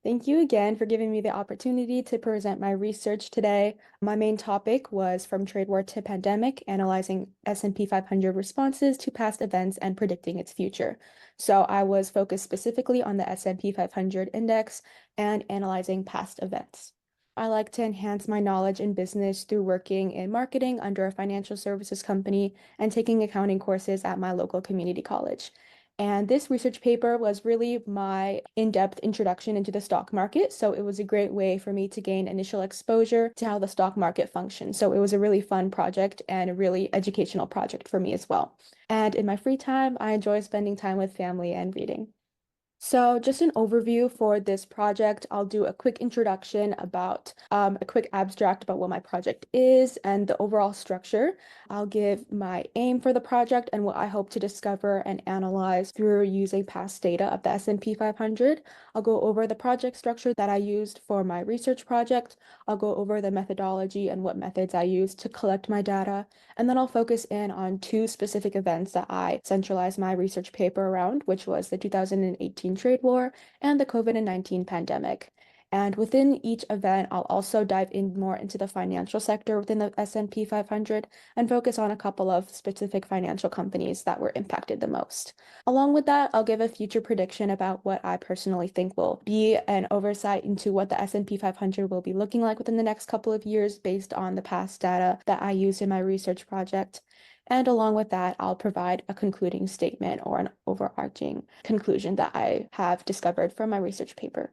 Thank you again for giving me the opportunity to present my research today. My main topic was from trade war to pandemic, analyzing S&P 500 responses to past events and predicting its future. So I was focused specifically on the S&P 500 index and analyzing past events. I like to enhance my knowledge in business through working in marketing under a financial services company and taking accounting courses at my local community college. And this research paper was really my in-depth introduction into the stock market. So it was a great way for me to gain initial exposure to how the stock market functions. So it was a really fun project and a really educational project for me as well. And in my free time, I enjoy spending time with family and reading. So just an overview for this project, I'll do a quick introduction about a quick abstract about what my project is and the overall structure. I'll give my aim for the project and what I hope to discover and analyze through using past data of the S&P 500. I'll go over the project structure that I used for my research project. I'll go over the methodology and what methods I used to collect my data. And then I'll focus in on two specific events that I centralized my research paper around, which was the 2018 trade war and the COVID-19 pandemic. And within each event, I'll also dive in more into the financial sector within the S&P 500 and focus on a couple of specific financial companies that were impacted the most. Along with that, I'll give a future prediction about what I personally think will be an oversight into what the S&P 500 will be looking like within the next couple of years based on the past data that I used in my research project. And along with that, I'll provide a concluding statement or an overarching conclusion that I have discovered from my research paper.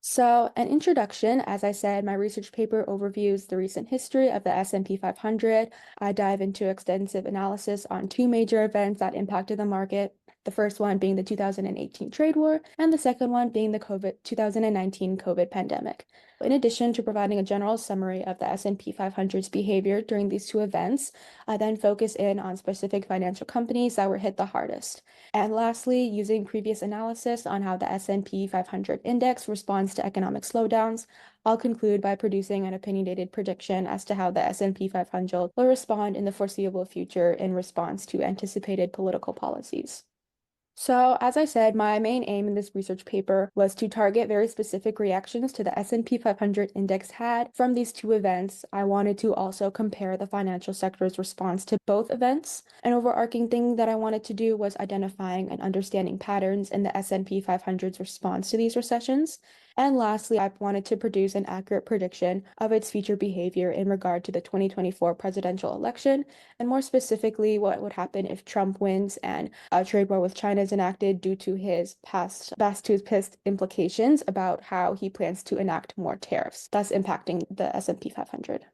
So, an introduction, as I said, my research paper overviews the recent history of the S&P 500. I dive into extensive analysis on two major events that impacted the market. The first one being the 2018 trade war, and the second one being the 2019 COVID pandemic. In addition to providing a general summary of the S&P 500's behavior during these two events, I then focus in on specific financial companies that were hit the hardest. And lastly, using previous analysis on how the S&P 500 index responds to economic slowdowns, I'll conclude by producing an opinionated prediction as to how the S&P 500 will respond in the foreseeable future in response to anticipated political policies. So, as I said, my main aim in this research paper was to target very specific reactions to the S&P 500 index had from these two events. I wanted to also compare the financial sector's response to both events. An overarching thing that I wanted to do was identifying and understanding patterns in the S&P 500's response to these recessions. And lastly, I wanted to produce an accurate prediction of its future behavior in regard to the 2024 presidential election, and more specifically, what would happen if Trump wins and a trade war with China is enacted due to his past implications about how he plans to enact more tariffs, thus impacting the S&P 500.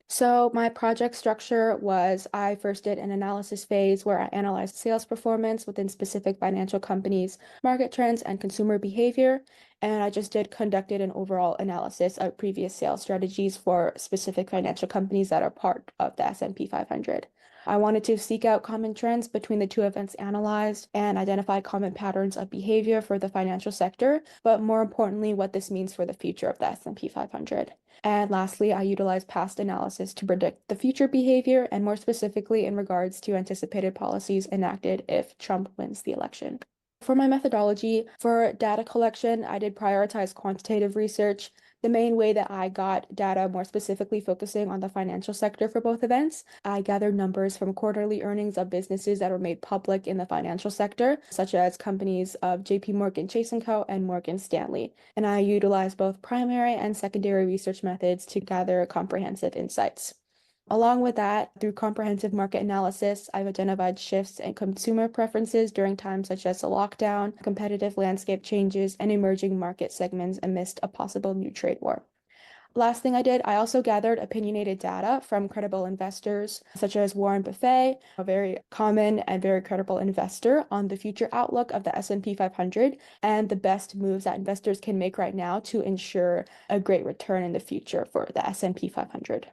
So my project structure was I first did an analysis phase where I analyzed sales performance within specific financial companies, market trends, and consumer behavior. And I just conducted an overall analysis of previous sales strategies for specific financial companies that are part of the S&P 500. I wanted to seek out common trends between the two events analyzed and identify common patterns of behavior for the financial sector, but more importantly, what this means for the future of the S&P 500. And lastly, I utilized past analysis to predict the future behavior and more specifically in regards to anticipated policies enacted if Trump wins the election. For my methodology, for data collection, I did prioritize quantitative research. The main way that I got data more specifically focusing on the financial sector for both events, I gathered numbers from quarterly earnings of businesses that were made public in the financial sector, such as companies of JP Morgan Chase & Co. and Morgan Stanley. And I utilized both primary and secondary research methods to gather comprehensive insights. Along with that, through comprehensive market analysis, I've identified shifts in consumer preferences during times such as the lockdown, competitive landscape changes, and emerging market segments amidst a possible new trade war. Last thing I did, I also gathered opinionated data from credible investors, such as Warren Buffett, a very common and very credible investor, on the future outlook of the S&P 500 and the best moves that investors can make right now to ensure a great return in the future for the S&P 500.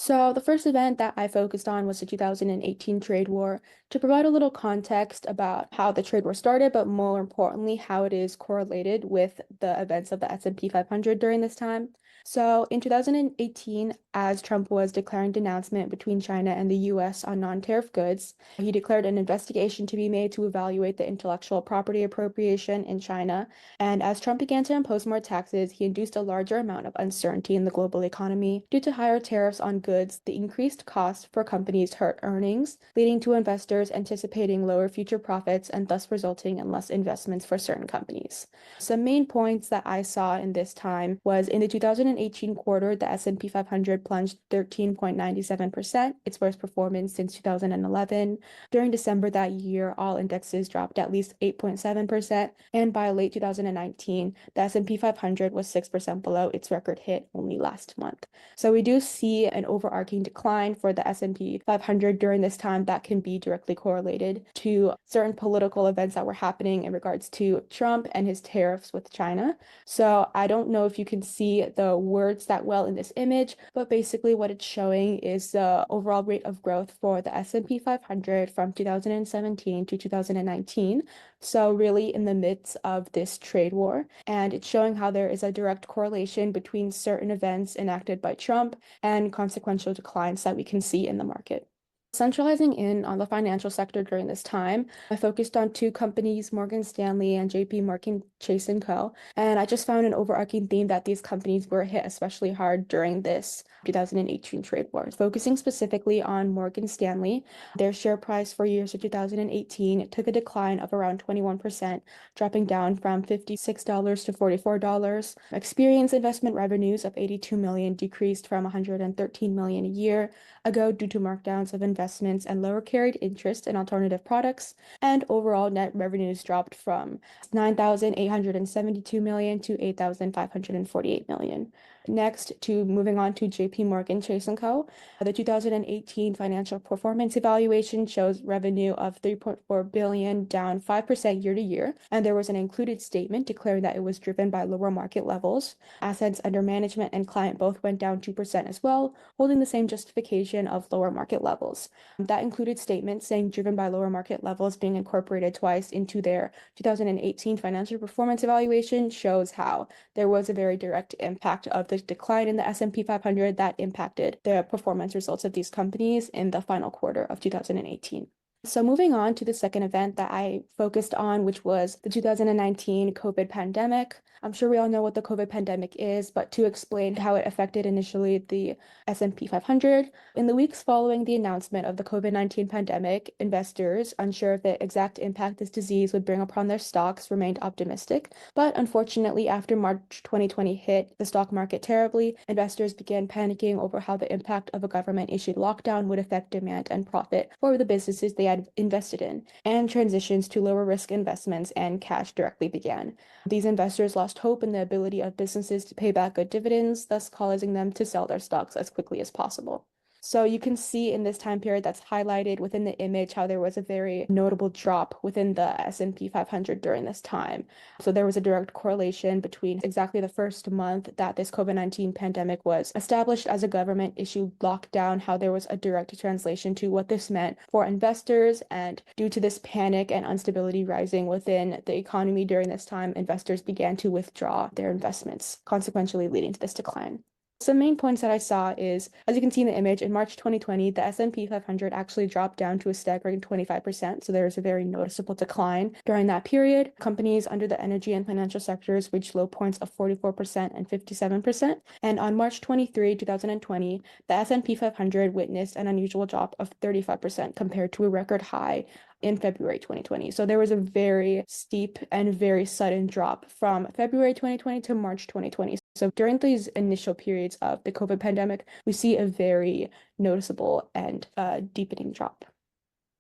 So, the first event that I focused on was the 2018 trade war to provide a little context about how the trade war started, but more importantly, how it is correlated with the events of the S&P 500 during this time. So, in 2018, as Trump was declaring denouncement between China and the US on non-tariff goods, he declared an investigation to be made to evaluate the intellectual property appropriation in China. And as Trump began to impose more taxes, he induced a larger amount of uncertainty in the global economy. Due to higher tariffs on goods, the increased cost for companies hurt earnings, leading to investors anticipating lower future profits and thus resulting in less investments for certain companies. Some main points that I saw in this time was in the 2018 quarter, the S&P 500 plunged 13.97%, its worst performance since 2011. During December that year, all indexes dropped at least 8.7%, and by late 2019, the S&P 500 was 6% below its record hit only last month. So we do see an overarching decline for the S&P 500 during this time that can be directly correlated to certain political events that were happening in regards to Trump and his tariffs with China. So I don't know if you can see the words that well in this image, but basically what it's showing is the overall rate of growth for the S&P 500 from 2017 to 2019. So really in the midst of this trade war, and it's showing how there is a direct correlation between certain events enacted by Trump and consequential declines that we can see in the market. Centralizing in on the financial sector during this time, I focused on two companies, Morgan Stanley and JP Morgan Chase & Co. And I just found an overarching theme that these companies were hit especially hard during this 2018 trade war. Focusing specifically on Morgan Stanley, their share price for years of 2018 took a decline of around 21%, dropping down from $56 to $44. Experience investment revenues of $82 million decreased from $113 million a year ago due to markdowns of investments and lower carried interest in alternative products, and overall net revenues dropped from $9,872 million to $8,548 million. Next, to moving on to JP Morgan Chase & Co. The 2018 financial performance evaluation shows revenue of $3.4 billion, down 5% year to year, and there was an included statement declaring that it was driven by lower market levels. Assets under management and client both went down 2% as well, holding the same justification of lower market levels. That included statements saying driven by lower market levels being incorporated twice into their 2018 financial performance evaluation shows how there was a very direct impact of the decline in the S&P 500 that impacted the performance results of these companies in the final quarter of 2018. So moving on to the second event that I focused on, which was the 2019 COVID pandemic. I'm sure we all know what the COVID pandemic is, but to explain how it affected initially the S&P 500. In the weeks following the announcement of the COVID-19 pandemic, investors, unsure of the exact impact this disease would bring upon their stocks, remained optimistic. But unfortunately, after March 2020 hit the stock market terribly, investors began panicking over how the impact of a government-issued lockdown would affect demand and profit for the businesses they had invested in, and transitions to lower risk investments and cash directly began. These investors lost hope in the ability of businesses to pay back good dividends, thus causing them to sell their stocks as quickly as possible. So you can see in this time period that's highlighted within the image how there was a very notable drop within the S&P 500 during this time. So there was a direct correlation between exactly the first month that this COVID-19 pandemic was established as a government-issued lockdown, how there was a direct translation to what this meant for investors. And due to this panic and instability rising within the economy during this time, investors began to withdraw their investments, consequentially leading to this decline. Some main points that I saw is, as you can see in the image, in March 2020, the S&P 500 actually dropped down to a staggering 25%, so there was a very noticeable decline during that period. Companies under the energy and financial sectors reached low points of 44% and 57%, and on March 23, 2020, the S&P 500 witnessed an unusual drop of 35% compared to a record high in February 2020. So there was a very steep and very sudden drop from February 2020 to March 2020. So during these initial periods of the COVID pandemic, we see a very noticeable and deepening drop.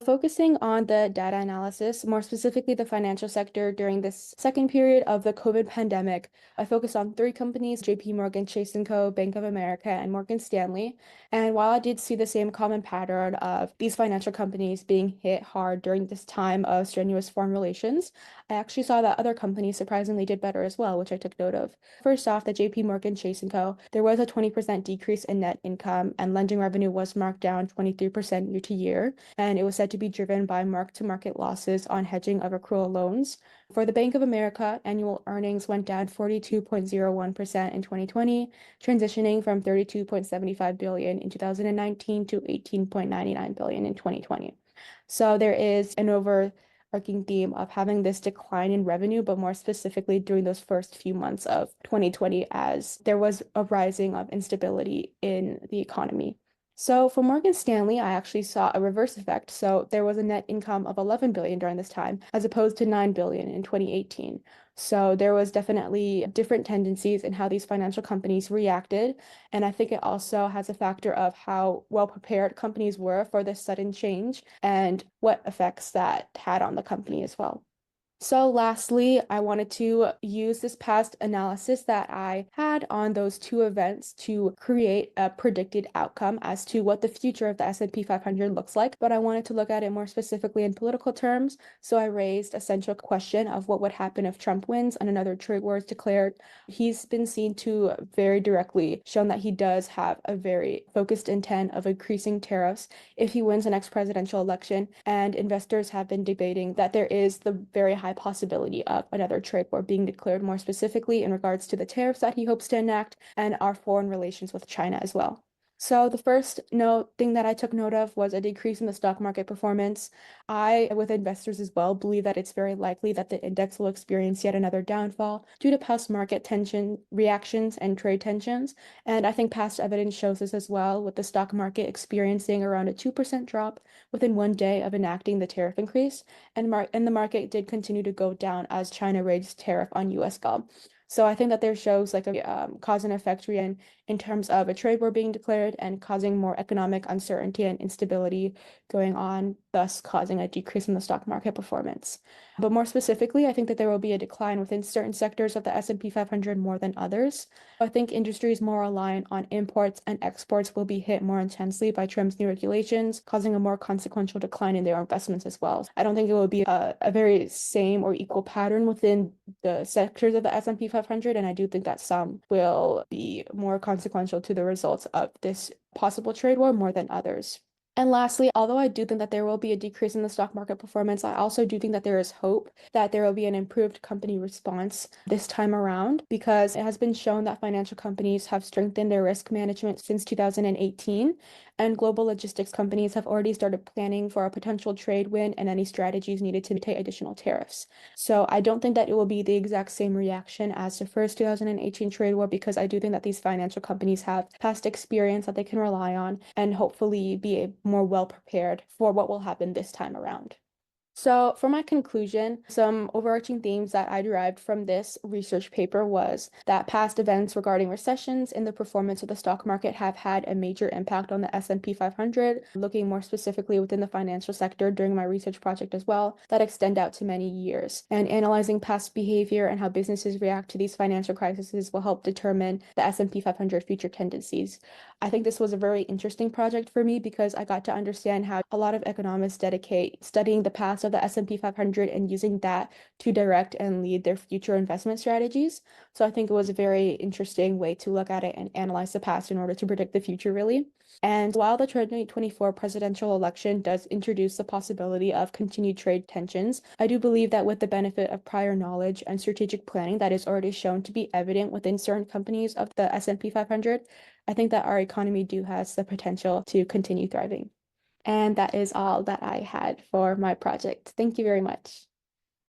Focusing on the data analysis, more specifically the financial sector during this second period of the COVID pandemic, I focused on three companies, JP Morgan Chase & Co., Bank of America, and Morgan Stanley. And while I did see the same common pattern of these financial companies being hit hard during this time of strenuous foreign relations, I actually saw that other companies surprisingly did better as well, which I took note of. First off, the JP Morgan Chase & Co., there was a 20% decrease in net income, and lending revenue was marked down 23% year to year, and it was said to be driven by mark-to-market losses on hedging of accrual loans. For the Bank of America, annual earnings went down 42.01% in 2020, transitioning from 32.75 billion in 2019 to 18.99 billion in 2020. So there is an overarching theme of having this decline in revenue, but more specifically during those first few months of 2020, as there was a rising of instability in the economy. So for Morgan Stanley, I actually saw a reverse effect. So there was a net income of 11 billion during this time, as opposed to 9 billion in 2018. So there was definitely different tendencies in how these financial companies reacted. And I think it also has a factor of how well prepared companies were for this sudden change and what effects that had on the company as well. So lastly, I wanted to use this past analysis that I had on those two events to create a predicted outcome as to what the future of the S&P 500 looks like. But I wanted to look at it more specifically in political terms. So I raised a central question of what would happen if Trump wins and another trade war is declared. He's been seen to very directly shown that he does have a very focused intent of increasing tariffs if he wins the next presidential election. And investors have been debating that there is the very high possibility of another trade war being declared, more specifically in regards to the tariffs that he hopes to enact and our foreign relations with China as well. So the first thing that I took note of was a decrease in the stock market performance. I, with investors as well, believe that it's very likely that the index will experience yet another downfall due to past market tension reactions and trade tensions. And I think past evidence shows this as well, with the stock market experiencing around a 2% drop within one day of enacting the tariff increase. And the market did continue to go down as China raised tariff on US gold. So I think that there shows like a cause and effect reaction in terms of a trade war being declared and causing more economic uncertainty and instability going on, thus causing a decrease in the stock market performance. But more specifically, I think that there will be a decline within certain sectors of the S&P 500 more than others. I think industries more reliant on imports and exports will be hit more intensely by Trump's new regulations, causing a more consequential decline in their investments as well. I don't think it will be a very same or equal pattern within the sectors of the S&P 500, and I do think that some will be more consequential to the results of this possible trade war more than others. And lastly, although I do think that there will be a decrease in the stock market performance, I also do think that there is hope that there will be an improved company response this time around, because it has been shown that financial companies have strengthened their risk management since 2018, and global logistics companies have already started planning for a potential trade win and any strategies needed to mitigate additional tariffs. So I don't think that it will be the exact same reaction as the first 2018 trade war, because I do think that these financial companies have past experience that they can rely on and hopefully be more well prepared for what will happen this time around. So for my conclusion, some overarching themes that I derived from this research paper was that past events regarding recessions and the performance of the stock market have had a major impact on the S&P 500, looking more specifically within the financial sector during my research project as well, that extend out to many years. And analyzing past behavior and how businesses react to these financial crises will help determine the S&P 500 future tendencies. I think this was a very interesting project for me because I got to understand how a lot of economists dedicate studying the past of the S&P 500 and using that to direct and lead their future investment strategies. So I think it was a very interesting way to look at it and analyze the past in order to predict the future, really. And while the 2024 presidential election does introduce the possibility of continued trade tensions, I do believe that with the benefit of prior knowledge and strategic planning that is already shown to be evident within certain companies of the S&P 500, I think that our economy has the potential to continue thriving. And that is all that I had for my project. Thank you very much.